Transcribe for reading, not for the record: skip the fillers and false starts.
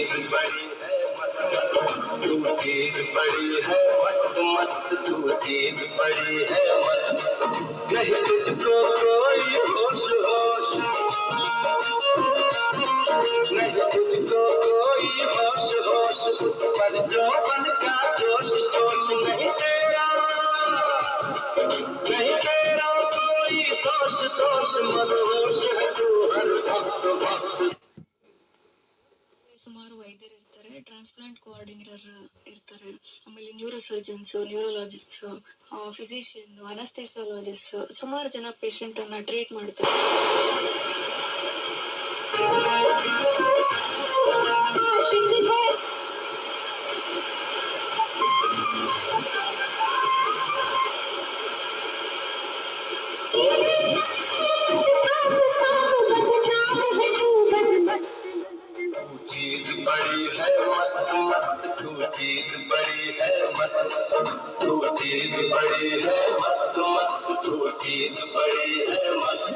चीज बड़ी है मस्त तू चीज बड़ी है मस्त मस्त तू चीज बड़ी है मस्त नहीं तुझको कोई होश होश नहीं तुझको कोई होश होश उस पर जो बन का जोश जोश नहीं तेरा कोई दोष दोष मदोष है तू हर वक्त वक्त ಸುಮಾರು ವೈದ್ಯರು ಇರ್ತಾರೆ, ಟ್ರಾನ್ಸ್ಪ್ಲಾಂಟ್ ಕೋಆರ್ಡಿನೇಟರ್ ಇರ್ತಾರೆ, ಆಮೇಲೆ ನ್ಯೂರೋ ಸರ್ಜನ್ಸ್, ನ್ಯೂರೋಲಾಜಿಸ್ಟ್, ಫಿಸಿಷಿಯನ್, ಅನಸ್ಥೆಸಿಯಾಲಜಿಸ್ಟ್, ಸುಮಾರು ಜನ ಪೇಷಂಟ್ ಅನ್ನ ಟ್ರೀಟ್ ಮಾಡ್ತಾರೆ. चीज बड़ी है मस्त मस्त तू चीज बड़ी है मस्त तू चीज बड़ी है मस्त मस्त तू चीज बड़ी है मस्त